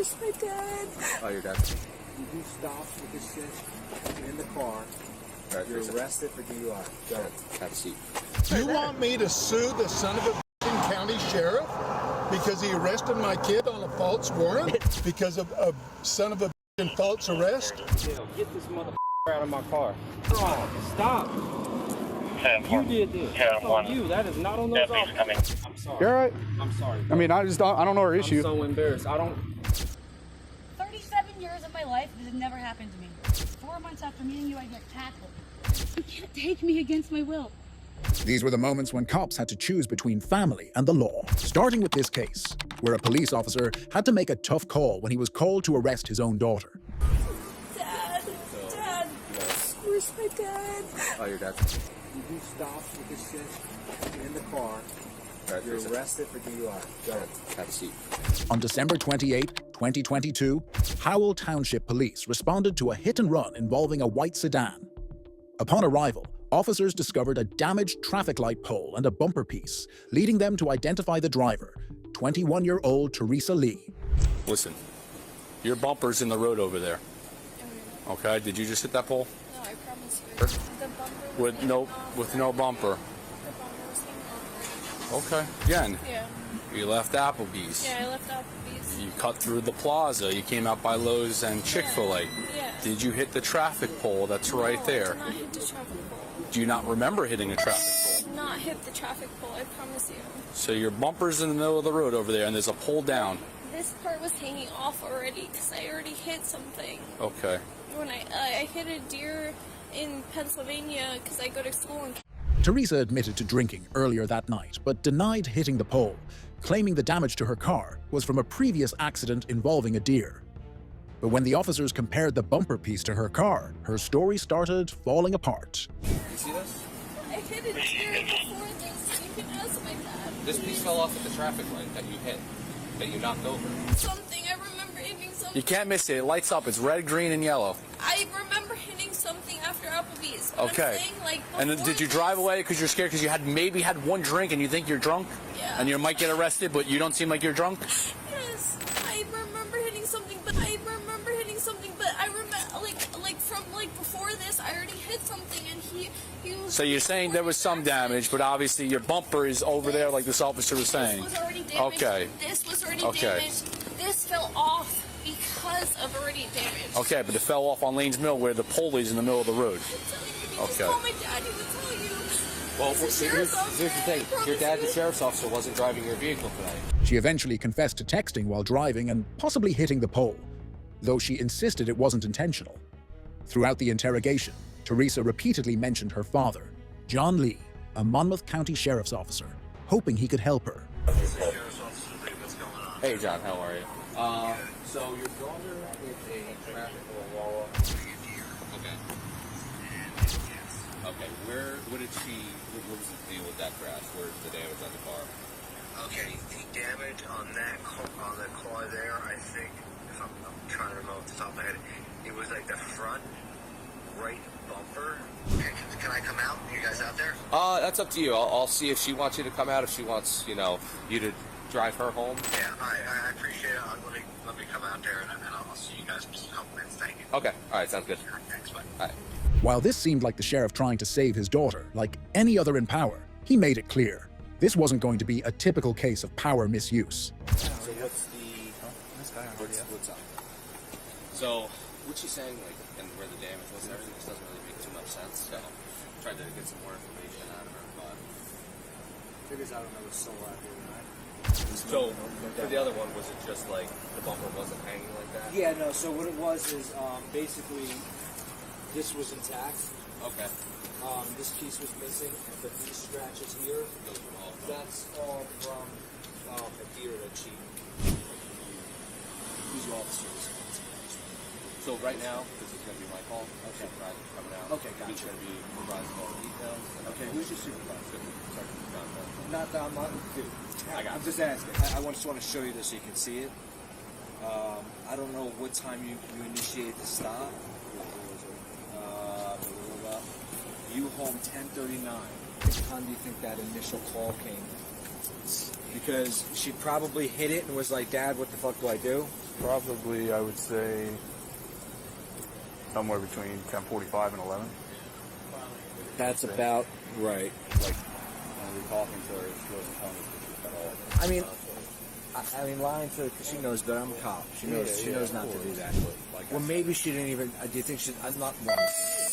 Where's my dad? Oh, your dad. You do stops with this shit in the car. Right, You're arrested for DUI. Go ahead. Have a seat. You want me to sue the son of a county sheriff because he arrested my kid on a false warrant? Because of a son of a false arrest? Get this mother out of my car. Stop. You did this. That's on you. That is not on those officers. I'm sorry. You're all right. I'm sorry. I mean, I don't know our issue. I'm so embarrassed. 37 years of my life, this has never happened to me. 4 months after meeting you, I get tackled. You can't take me against my will. These were the moments when cops had to choose between family and the law. Starting with this case, where a police officer had to make a tough call when he was called to arrest his own daughter. Dad, where's my dad? Oh, your dad. You do stops with this shit in the car. Right, You're arrested for DUI. Go ahead. Have a seat. On December 28, 2022, Howell Township Police responded to a hit-and-run involving a white sedan. Upon arrival, officers discovered a damaged traffic light pole and a bumper piece, leading them to identify the driver, 21-year-old Teresa Lee. Listen, your bumper's in the road over there. Okay, did you just hit that pole? No, I promise you. The bumper With no bumper. The bumper was hanging off. Okay, again, Yeah. you left Applebee's. Yeah, I left Applebee's. You cut through the plaza. You came out by Lowe's and Chick-fil-A. Yeah. Did you hit the traffic pole that's right No, there? I did not hit the traffic pole. Do you not remember hitting a traffic pole? Did not hit the traffic pole, I promise you. So your bumper's in the middle of the road over there and there's a pole down. This part was hanging off already because I already hit something. Okay. When I hit a deer in Pennsylvania because I go to school in Teresa admitted to drinking earlier that night, but denied hitting the pole, claiming the damage to her car was from a previous accident involving a deer. But when the officers compared the bumper piece to her car, her story started falling apart. You see this? I hit a deer before this. You can ask my dad. This piece fell off at the traffic light that you hit, that you knocked over. Something. I remember hitting something. You can't miss it. It lights up. It's red, green, and yellow. I remember hitting something after Applebee's. But Okay. I'm saying, like, And then did you drive away because you're scared because you had maybe had one drink and you think you're drunk? Yeah. And you might get arrested, but you don't seem like you're drunk? Yes, I remember hitting something, but I remember from before this, I already hit something, and he was. So you're saying there was some damage, but obviously your bumper is over there, like this officer was saying. This was already damaged. Okay. This was already Okay. damaged. This fell off because of already damaged. Okay, but it fell off on Lanes Mill where the pole is in the middle of the road. Okay. Call my dad. He would tell you. Well, He's a here's sheriff's officer, the thing. I promise Your dad, you. the sheriff's officer, wasn't driving your vehicle tonight. She eventually confessed to texting while driving and possibly hitting the pole, though she insisted it wasn't intentional. Throughout the interrogation, Teresa repeatedly mentioned her father, John Lee, a Monmouth County Sheriff's officer, hoping he could help her. Hey, John, how are you? So your daughter hit a traffic wall. Okay. Okay. What was the deal with that crash? Where's the damage on the car? Okay, the damage on the car there, I think, if I'm trying to remember off the top of my head, it was like the front right bumper. Okay, can I come out? You guys out there? That's up to you. I'll see if she wants you to come out. If she wants, you to drive her home. Yeah, I appreciate it. Let me come out there and I'll see you guys in just a couple minutes. Thank you. Okay. All right. Sounds good. Thanks, bye. All right. While this seemed like the sheriff trying to save his daughter, like any other in power, he made it clear this wasn't going to be a typical case of power misuse. So what's up? So what she's saying, and where the damage was and everything, just doesn't really make too much sense. So tried to get some more information out of her, but Figures I don't know what's so out here tonight. so for the other one, was it just like the bumper wasn't hanging like that? Yeah, no. So what it was is basically this was intact. Okay. This piece was missing, but these scratches here, Those were all. that's all from a deer that she. These officers. So right now, this is going to be my call. Okay. Supervisor coming out. Okay, gotcha. He's going to be providing all the details. Okay, who's your supervisor? Sergeant John Bell. Not that I'm not. Dude, I'm just asking. I just want to show you this so you can see it. I don't know what time you initiated the stop. You home 10:39. What time do you think that initial call came? Because she probably hit it and was like, Dad, what the fuck do I do? Probably, I would say, somewhere between 10:45 and 11. That's about right. Like, when we were talking to her, she wasn't telling us the truth at all. I mean, lying to her because she knows better. I'm a cop. She knows not to do that. Like Well, maybe she didn't even. Do you think she? I'm not. Well,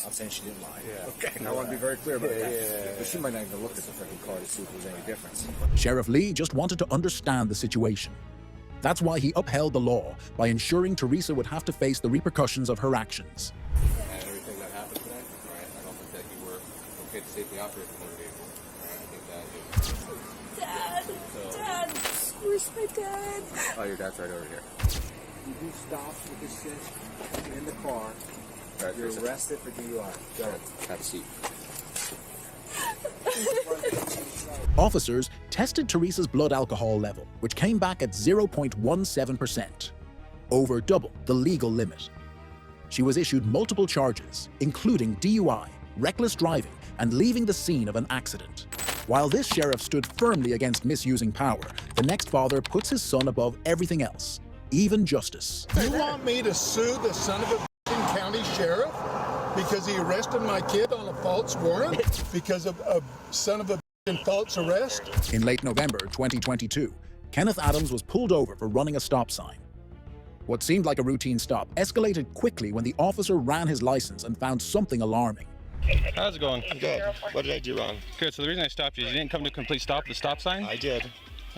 I'm saying she didn't lie. Yeah. Okay. And I want to be very clear about that. Yeah. But she might not even look at the freaking car to see if there's any difference. Sheriff Lee just wanted to understand the situation. That's why he upheld the law by ensuring Teresa would have to face the repercussions of her actions. And everything that happened today, right? I don't think that you were okay to safely operate the motor vehicle. Right? I think that Dad, where's my dad? Oh, your dad's right over here. You do stops with this shit in the car. Right, You're arrested for DUI. Go ahead. Have a seat. Officers tested Teresa's blood alcohol level, which came back at 0.17%, over double the legal limit. She was issued multiple charges, including DUI, reckless driving, and leaving the scene of an accident. While this sheriff stood firmly against misusing power, the next father puts his son above everything else, even justice. You want me to sue the son of a county sheriff because he arrested my kid on a false warrant because of a son of a false arrest? In late November 2022, Kenneth Adams was pulled over for running a stop sign. What seemed like a routine stop escalated quickly when the officer ran his license and found something alarming. How's it going? Good. What did I do wrong? Good. So the reason I stopped you is you didn't come to a complete stop at the stop sign? I did.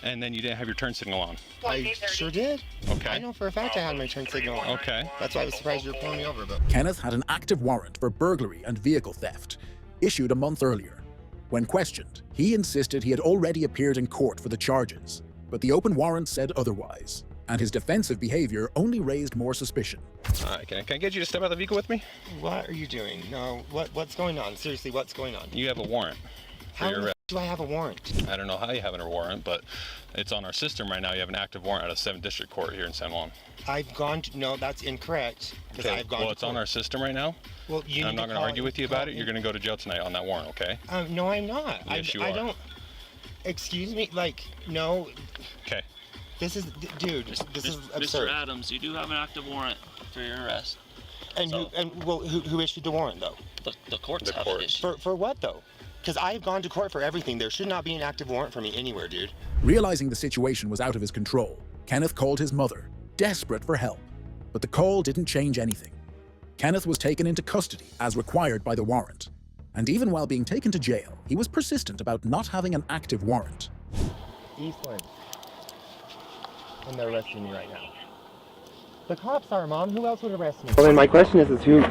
And then you didn't have your turn signal on. I sure did. Okay. I know for a fact I had my turn signal on. Okay. That's why I was surprised you were pulling me over, but... Kenneth had an active warrant for burglary and vehicle theft, issued a month earlier. When questioned, he insisted he had already appeared in court for the charges, but the open warrant said otherwise, and his defensive behavior only raised more suspicion. All right, can I get you to step out of the vehicle with me? What are you doing? No, what's going on? Seriously, what's going on? You have a warrant for your arrest. Do I have a warrant? I don't know how you have a warrant, but it's on our system right now. You have an active warrant out of 7th District Court here in San Juan. I've gone to... No, that's incorrect. Okay, I've gone well, it's on our system right now. Well, you I'm not going to argue with you about it. You're going to go to jail tonight on that warrant, okay? No, I'm not. Yes, you are. I don't... Excuse me? Like, no... Okay. This is... Dude, this is absurd. Mr. Adams, you do have an active warrant for your arrest. And, who issued the warrant, though? The courts have it issued. For what, though? Because I've gone to court for everything. There should not be an active warrant for me anywhere, dude. Realizing the situation was out of his control, Kenneth called his mother, desperate for help. But the call didn't change anything. Kenneth was taken into custody as required by the warrant. And even while being taken to jail, he was persistent about not having an active warrant. Eastland. And they're arresting me right now. The cops are, Mom. Who else would arrest me? Well, then my question is who...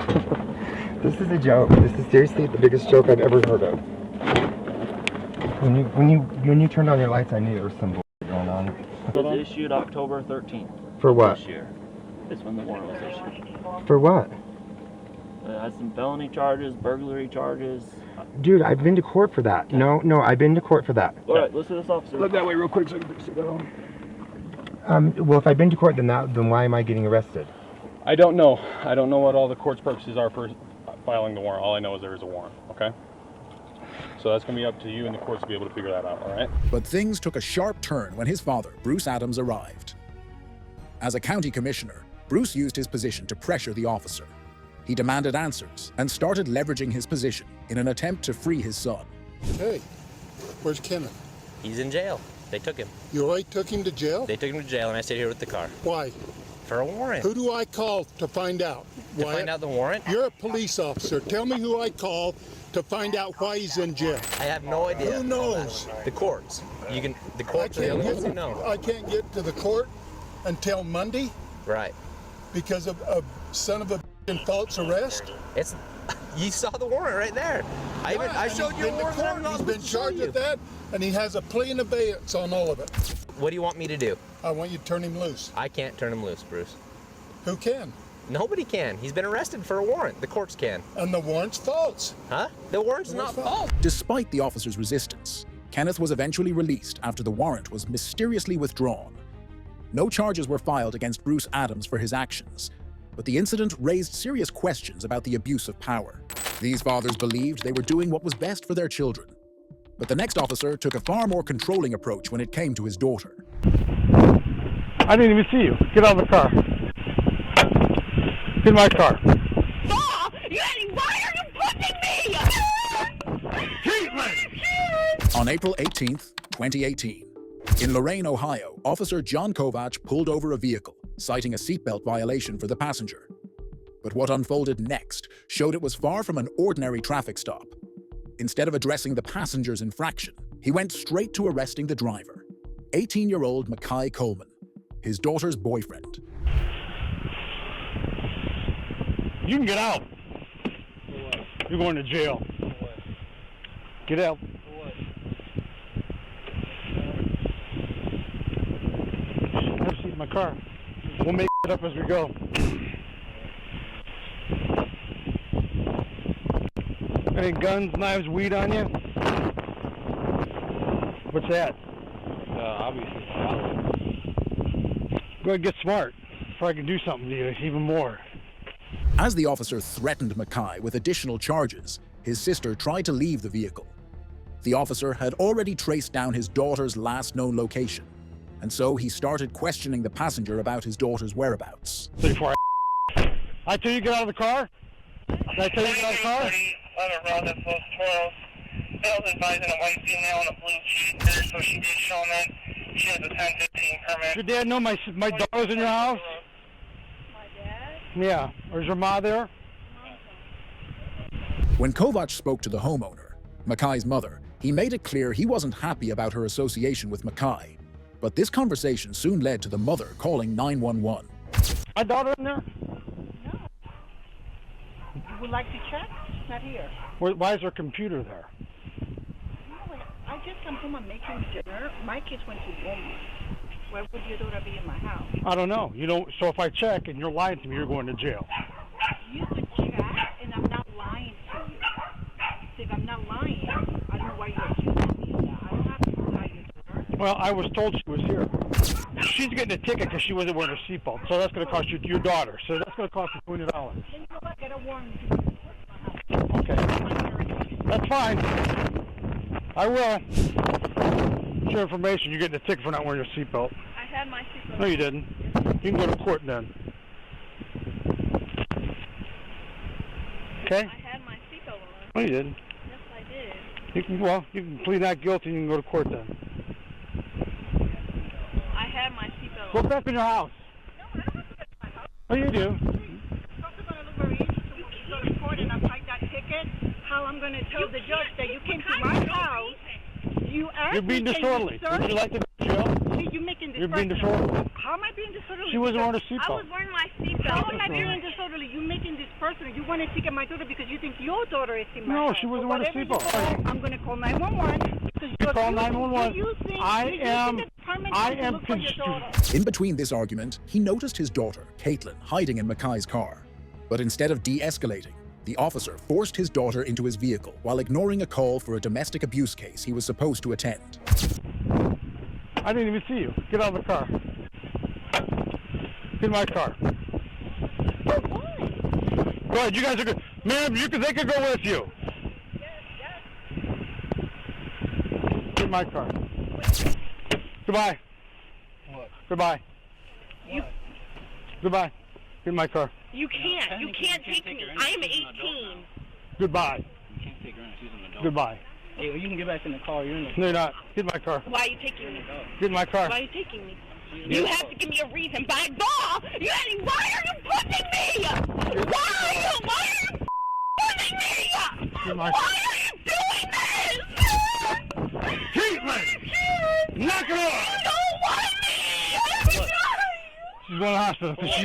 This is a joke. This is seriously the biggest joke I've ever heard of. When you turned on your lights, I knew there was some bullshit going on. It was issued October 13th. For what? This year. It's when the warrant was issued. For what? It had some felony charges, burglary charges. Dude, I've been to court for that. No, I've been to court for that. All right, listen to this officer. Look that way real quick so I can fix it down. Well, if I've been to court, then why am I getting arrested? I don't know. I don't know what all the court's purposes are for filing the warrant. All I know is there is a warrant, okay? So that's going to be up to you and the courts to be able to figure that out, all right? But things took a sharp turn when his father, Bruce Adams, arrived. As a county commissioner, Bruce used his position to pressure the officer. He demanded answers and started leveraging his position in an attempt to free his son. Hey, where's Kenneth? He's in jail. They took him. You already took him to jail? They took him to jail and I stayed here with the car. Why? For a warrant. Who do I call to find out? To find out the warrant? You're a police officer. Tell me who I call to find out why he's in jail. I have no idea. Who knows? The courts. The courts are the only ones who know. I can't get to the court until Monday? Right. Because of a son of a false arrest? You saw the warrant right there. I showed you the warrant. He's been charged with that, and he has a plea in abeyance on all of it. What do you want me to do? I want you to turn him loose. I can't turn him loose, Bruce. Who can? Nobody can. He's been arrested for a warrant. The courts can. And the warrant's false. Huh? The warrant's not false. Despite the officer's resistance, Kenneth was eventually released after the warrant was mysteriously withdrawn. No charges were filed against Bruce Adams for his actions, but the incident raised serious questions about the abuse of power. These fathers believed they were doing what was best for their children. But the next officer took a far more controlling approach when it came to his daughter. I didn't even see you. Get out of the car. Get in my car. Stop! Why are you pushing me? Caitlin! On April 18th, 2018, in Lorain, Ohio, Officer John Kovach pulled over a vehicle, citing a seatbelt violation for the passenger. But what unfolded next showed it was far from an ordinary traffic stop. Instead of addressing the passenger's infraction, he went straight to arresting the driver, 18-year-old Mackay Coleman, his daughter's boyfriend. You can get out. You're going to jail. Get out. Have a seat in my car. We'll make it up as we go. Any guns, knives, weed on you? What's that? Obviously. Go ahead and get smart before I can do something to you, even more. As the officer threatened Mackay with additional charges, his sister tried to leave the vehicle. The officer had already traced down his daughter's last known location, and so he started questioning the passenger about his daughter's whereabouts. Before I tell you to get out of the car? Did I tell you to get out of the car? Around the post 12. Bill's advising a white female in a blue jeep there, so she did show in. She has a 1015 permit. Your dad know my daughter's in your house? My dad? Yeah. Or is your ma there? When Kovach spoke to the homeowner, Mackay's mother, he made it clear he wasn't happy about her association with Mackay. But this conversation soon led to the mother calling 911. My daughter in there? No. You would like to check? Not here. Why is her computer there? No, I just come home and making dinner. My kids went to Walmart. Why would your daughter be in my house? I don't know. You don't. So if I check and you're lying to me, you're going to jail. You could check, and I'm not lying to you. So if I'm not lying, I don't know why you're accusing me of that. I don't have to lie your daughter. Well, I was told she was here. She's getting a ticket because she wasn't wearing her seatbelt. So that's going to cost you your daughter. So that's going to cost you $20. Then you know what? Get a warrant. Okay. That's fine. I will. It's your information. You're getting a ticket for not wearing your seatbelt. I had my seatbelt. No, you didn't. You can go to court then. Okay? I had my seatbelt on. No, you didn't. Yes, I did. You can plead not guilty and you can go to court then. I had my seatbelt Go on. back in your house. Oh, you do. How I'm going to tell the judge that you came to my house, you asked You're being me, disorderly. Would you like to go to jail? You're making this You're being personal. disorderly. How am I being disorderly? She wasn't wearing a I seatbelt. was wearing my seatbelt. How am I being disorderly? You're making this personal. You want to ticket my daughter because you think your daughter is in my No, house. she wasn't So wearing a whatever you seatbelt. do, I'm going to call 911. You call 911. I am confused. In between this argument, he noticed his daughter, Caitlin, hiding in Mackay's car. But instead of de-escalating, the officer forced his daughter into his vehicle while ignoring a call for a domestic abuse case he was supposed to attend. I didn't even see you. Get out of the car. Get in my car. Go ahead. You guys are good. Ma'am, they could go with you. Get in my car. Goodbye. What? Goodbye. What? Goodbye. Get in my car. You can't. You can't take me. I am 18. Goodbye. You can't take her in. She's an adult. Goodbye. Hey, well, you can get back in the car. You're in the No, you're not. Get in my car. Why are you taking me? Get in my car. Why are you taking me? You have to give me a reason. By law, why are you pushing me? Why are you pushing me? Get in my Why are you doing this? Caitlin! Knock it off! You don't want me! She's going to the hospital because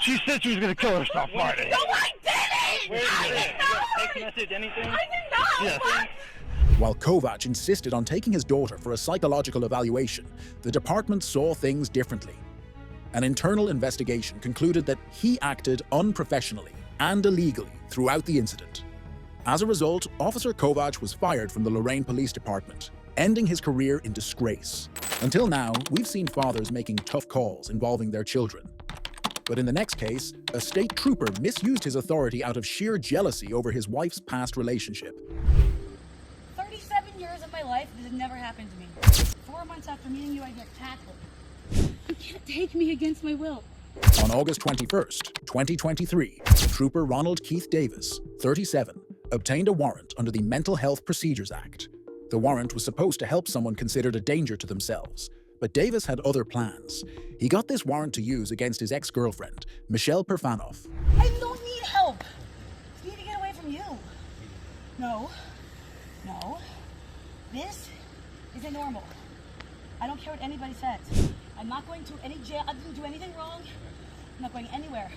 she said she was going to kill herself Friday. No, I didn't! Wait a minute. I did not! Text message, anything? I did not! Yes. What? While Kovach insisted on taking his daughter for a psychological evaluation, the department saw things differently. An internal investigation concluded that he acted unprofessionally and illegally throughout the incident. As a result, Officer Kovach was fired from the Lorain Police Department, ending his career in disgrace. Until now, we've seen fathers making tough calls involving their children. But in the next case, a state trooper misused his authority out of sheer jealousy over his wife's past relationship. 37 years of my life, has never happened to me. 4 months after meeting you, I get tackled. You can't take me against my will. On August 21st, 2023, Trooper Ronald Keith Davis, 37, obtained a warrant under the Mental Health Procedures Act. The warrant was supposed to help someone considered a danger to themselves, but Davis had other plans. He got this warrant to use against his ex-girlfriend, Michelle Perfanoff. I don't need help. I need to get away from you. No. No. This isn't normal. I don't care what anybody says. I'm not going to any jail. I didn't do anything wrong. I'm not going anywhere.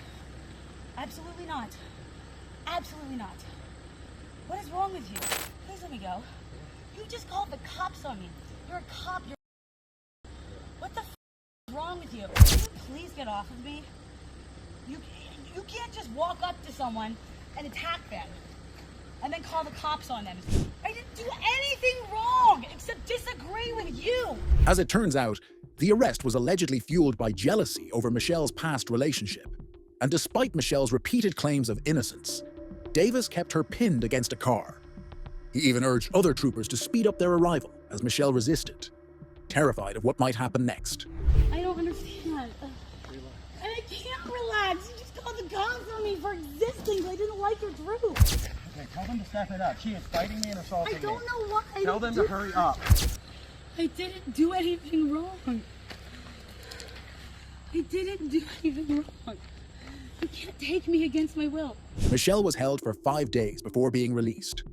Absolutely not. Absolutely not. What is wrong with you? Please let me go. You just called the cops on me. You're a cop. What the is wrong with you? Can you please get off of me? You can't just walk up to someone and attack them and then call the cops on them. I didn't do anything wrong except disagree with you. As it turns out, the arrest was allegedly fueled by jealousy over Michelle's past relationship. And despite Michelle's repeated claims of innocence, Davis kept her pinned against a car. He even urged other troopers to speed up their arrival as Michelle resisted, terrified of what might happen next. I don't understand. And I can't relax. You just called the cops on me for existing. I didn't like your group. Okay, tell them to step it up. She is fighting me and assaulting me. I don't know why. Tell them to hurry up. I didn't do anything wrong. I didn't do anything wrong. You can't take me against my will. Michelle was held for 5 days before being released.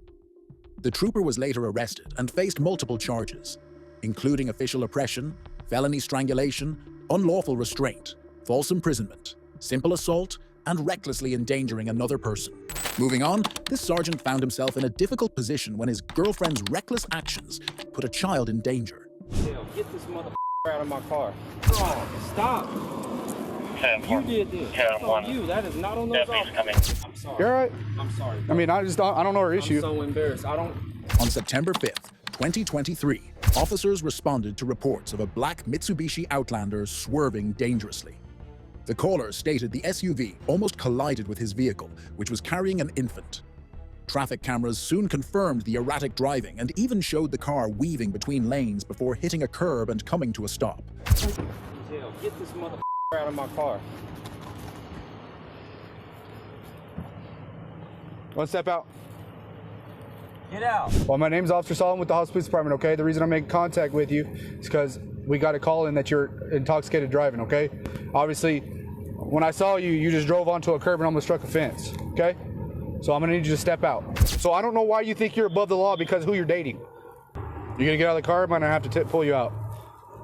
The trooper was later arrested and faced multiple charges, including official oppression, felony strangulation, unlawful restraint, false imprisonment, simple assault, and recklessly endangering another person. Moving on, this sergeant found himself in a difficult position when his girlfriend's reckless actions put a child in danger. Hell, get this motherfucker out of my car. Oh, stop. You did this. That's on you. That is not on those officers. I'm sorry. You're all right. I'm sorry. I mean, I don't know our issue. I'm so embarrassed. I don't. On September 5th, 2023, officers responded to reports of a black Mitsubishi Outlander swerving dangerously. The caller stated the SUV almost collided with his vehicle, which was carrying an infant. Traffic cameras soon confirmed the erratic driving and even showed the car weaving between lanes before hitting a curb and coming to a stop. Hell, get this motherfucker out of my car. One step out. Get out. Well, my name's Officer Solomon with the House Police Department, okay? The reason I'm making contact with you is because we got a call in that you're intoxicated driving, okay? Obviously, when I saw you, you just drove onto a curb and almost struck a fence, okay? So I'm gonna need you to step out. So I don't know why you think you're above the law because of who you're dating. You're gonna get out of the car, I'm gonna have to pull you out.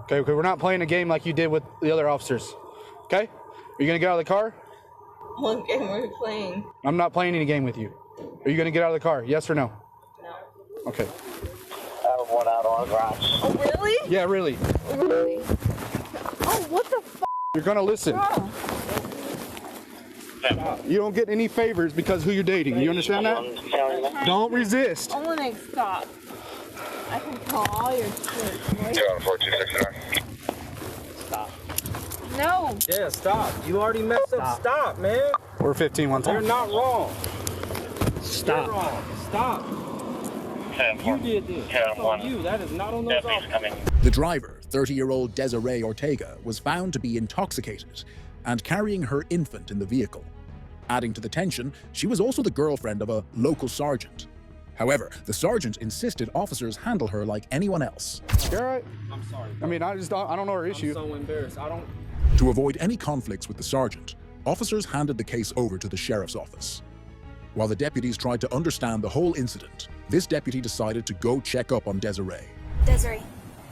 Okay, because we're not playing a game like you did with the other officers, okay? Are you gonna get out of the car? What game are we playing? I'm not playing any game with you. Are you gonna get out of the car, yes or no? No. Okay. I have one out on the garage. Oh, really? Yeah, really. Really? Oh, what the f***? You're gonna listen. You don't get any favors because who you're dating. You understand that? Don't resist. I'm gonna stop. I can call all your shit. 21469. Stop. No. Yeah, stop. You already messed up. Stop, man. We're 15 one time. You're not wrong. Stop. You're wrong. Stop. You did this. That's on you. That is not on those officers. The driver, 30-year-old Desiree Ortega, was found to be intoxicated and carrying her infant in the vehicle. Adding to the tension, she was also the girlfriend of a local sergeant. However, the sergeant insisted officers handle her like anyone else. You're all right. I'm sorry. I mean, I don't know her issue. I'm so embarrassed. I don't. To avoid any conflicts with the sergeant, officers handed the case over to the sheriff's office. While the deputies tried to understand the whole incident, this deputy decided to go check up on Desiree. Desiree,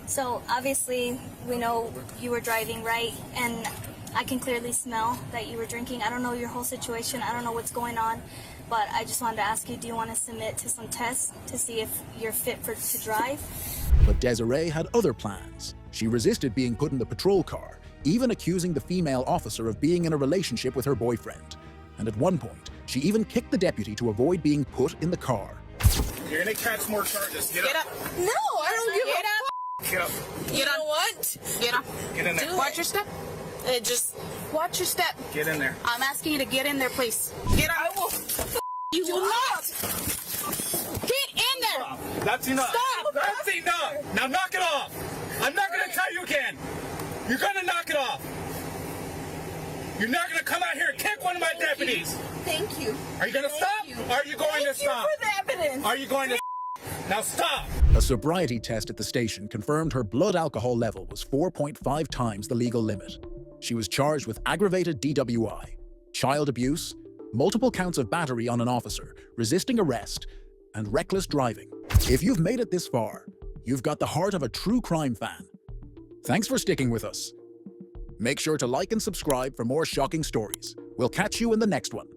so obviously we know you were driving, right? And I can clearly smell that you were drinking. I don't know your whole situation. I don't know what's going on, but I just wanted to ask you, do you want to submit to some tests to see if you're fit to drive? But Desiree had other plans. She resisted being put in the patrol car, even accusing the female officer of being in a relationship with her boyfriend. And at one point, she even kicked the deputy to avoid being put in the car. You're gonna catch more charges. Get up. No, I don't give Get a up. Get up. You know what? Get up. Get in there. Watch your step. Just watch your step. Get in there. I'm asking you to get in there, please. Get up. I will. You will not. Get in there. That's enough. Stop! That's enough. Now knock it off. I'm not going to tell you again. You're going to knock it off. You're not going to come out here and kick one of my deputies. Thank you. Are you going to stop? Are you going to stop? Thank you for the evidence. Are you going to now stop? A sobriety test at the station confirmed her blood alcohol level was 4.5 times the legal limit. She was charged with aggravated DWI, child abuse, multiple counts of battery on an officer, resisting arrest, and reckless driving. If you've made it this far, you've got the heart of a true crime fan. Thanks for sticking with us. Make sure to like and subscribe for more shocking stories. We'll catch you in the next one.